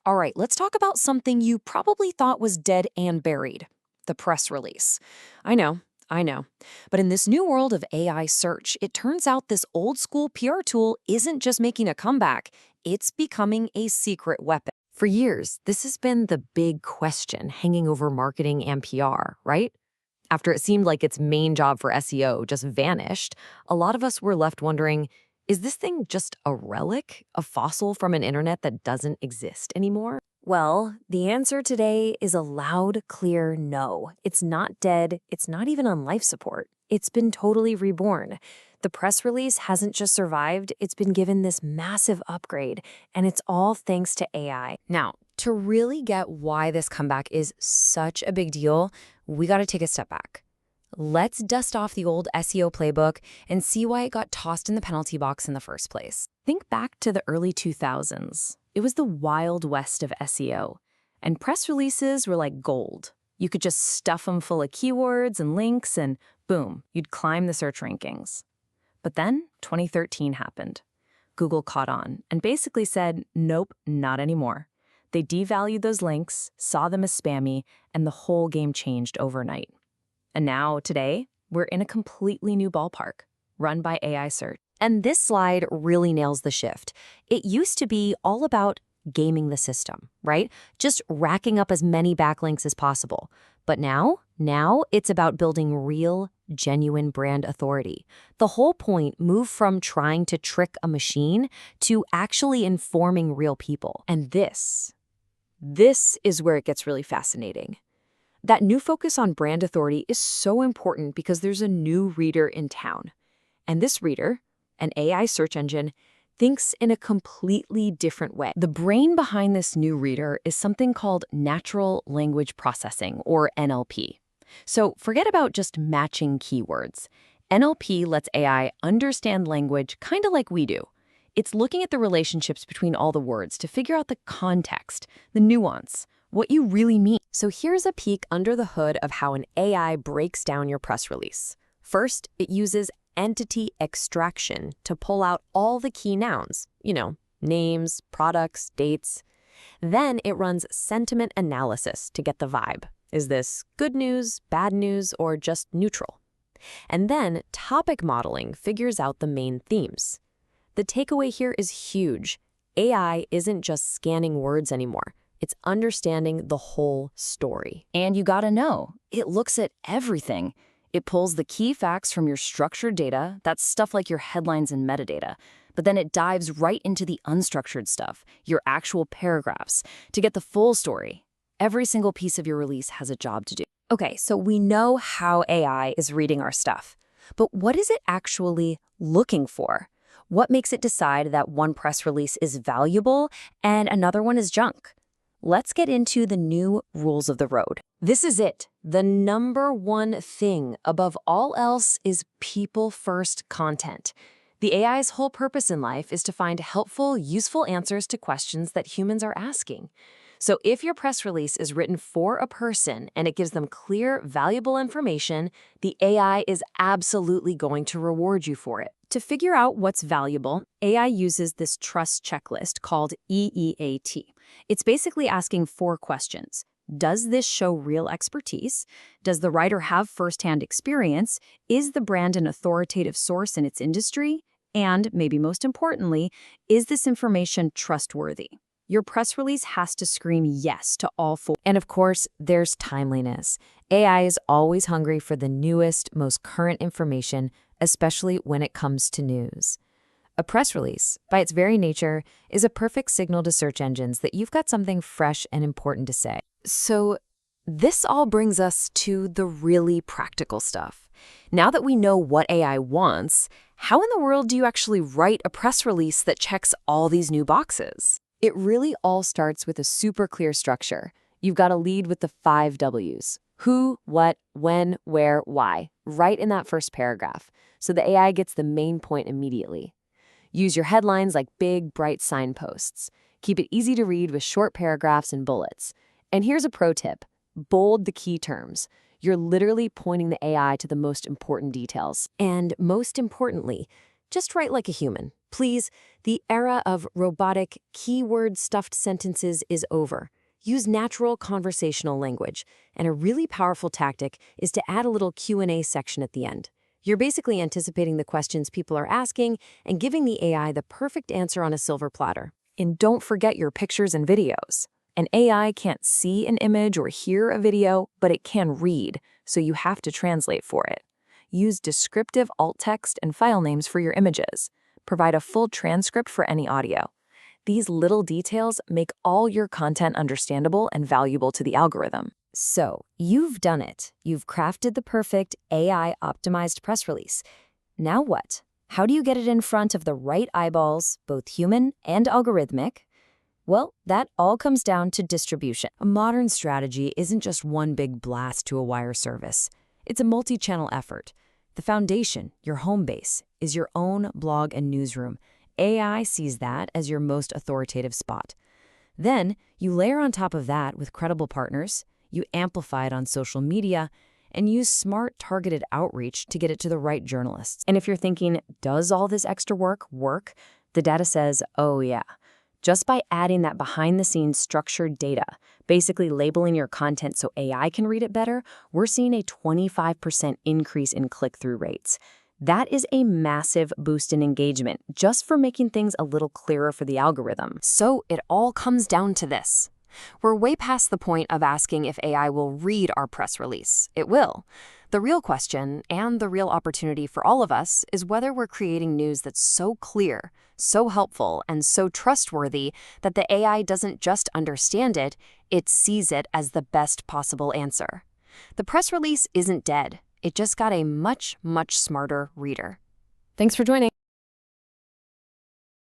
All right, let's talk about something you probably thought was dead and buried, the press release. I know, I know. But in this new world of AI search, it turns out this old school PR tool isn't just making a comeback, it's becoming a secret weapon. For years, this has been the big question hanging over marketing and PR, right? After it seemed like its main job for SEO just vanished, a lot of us were left wondering, is this thing just a relic, a fossil from an internet that doesn't exist anymore? Well, the answer today is a loud, clear no. It's not dead. It's not even on life support. It's been totally reborn. The press release hasn't just survived, it's been given this massive upgrade, and it's all thanks to AI. Now, to really get why this comeback is such a big deal, we got to take a step back. Let's dust off the old SEO playbook and see why it got tossed in the penalty box in the first place. Think back to the early 2000s. It was the wild west of SEO, and press releases were like gold. You could just stuff them full of keywords and links, and boom, you'd climb the search rankings. But then 2013 happened. Google caught on and basically said, nope, not anymore. They devalued those links, saw them as spammy, and the whole game changed overnight. And now, today, we're in a completely new ballpark, run by AI search. And this slide really nails the shift. It used to be all about gaming the system, right? Just racking up as many backlinks as possible. But now it's about building real, genuine brand authority. The whole point moved from trying to trick a machine to actually informing real people. And this is where it gets really fascinating. That new focus on brand authority is so important because there's a new reader in town. And this reader, an AI search engine, thinks in a completely different way. The brain behind this new reader is something called natural language processing, or NLP. So forget about just matching keywords. NLP lets AI understand language kind of like we do. It's looking at the relationships between all the words to figure out the context, the nuance, what you really mean. So here's a peek under the hood of how an AI breaks down your press release. First, it uses entity extraction to pull out all the key nouns, names, products, dates. Then it runs sentiment analysis to get the vibe. Is this good news, bad news, or just neutral? And then topic modeling figures out the main themes. The takeaway here is huge. AI isn't just scanning words anymore. It's understanding the whole story. And you gotta know, it looks at everything. It pulls the key facts from your structured data, that's stuff like your headlines and metadata, but then it dives right into the unstructured stuff, your actual paragraphs, to get the full story. Every single piece of your release has a job to do. Okay, so we know how AI is reading our stuff, but what is it actually looking for? What makes it decide that one press release is valuable and another one is junk? Let's get into the new rules of the road. This is it. The number one thing above all else is people-first content. The AI's whole purpose in life is to find helpful, useful answers to questions that humans are asking. So if your press release is written for a person and it gives them clear, valuable information, the AI is absolutely going to reward you for it. To figure out what's valuable, AI uses this trust checklist called EEAT. It's basically asking 4 questions. Does this show real expertise? Does the writer have firsthand experience? Is the brand an authoritative source in its industry? And, maybe most importantly, is this information trustworthy? Your press release has to scream yes to all 4. And of course, there's timeliness. AI is always hungry for the newest, most current information, especially when it comes to news. A press release, by its very nature, is a perfect signal to search engines that you've got something fresh and important to say. So this all brings us to the really practical stuff. Now that we know what AI wants, how in the world do you actually write a press release that checks all these new boxes? It really all starts with a super clear structure. You've got to lead with the 5 W's. Who, what, when, where, why, right in that first paragraph, so the AI gets the main point immediately. Use your headlines like big, bright signposts. Keep it easy to read with short paragraphs and bullets. And here's a pro tip. Bold the key terms. You're literally pointing the AI to the most important details. And most importantly, Just write like a human. Please, the era of robotic, keyword-stuffed sentences is over. Use natural conversational language, and a really powerful tactic is to add a little Q&A section at the end. You're basically anticipating the questions people are asking and giving the AI the perfect answer on a silver platter. And don't forget your pictures and videos. An AI can't see an image or hear a video, but it can read, so you have to translate for it. Use descriptive alt text and file names for your images. Provide a full transcript for any audio. These little details make all your content understandable and valuable to the algorithm. So, you've done it. You've crafted the perfect AI-optimized press release. Now what? How do you get it in front of the right eyeballs, both human and algorithmic? Well, that all comes down to distribution. A modern strategy isn't just one big blast to a wire service. It's a multi-channel effort. The foundation, your home base, is your own blog and newsroom. AI sees that as your most authoritative spot. Then, you layer on top of that with credible partners, you amplify it on social media, and use smart, targeted outreach to get it to the right journalists. And if you're thinking, does all this extra work work? The data says, oh yeah. Just by adding that behind-the-scenes structured data, basically labeling your content so AI can read it better, we're seeing a 25% increase in click-through rates. That is a massive boost in engagement just for making things a little clearer for the algorithm. So it all comes down to this. We're way past the point of asking if AI will read our press release. It will. The real question, and the real opportunity for all of us, is whether we're creating news that's so clear, so helpful, and so trustworthy that the AI doesn't just understand it, it sees it as the best possible answer. The press release isn't dead. It just got a much, much smarter reader. Thanks for joining.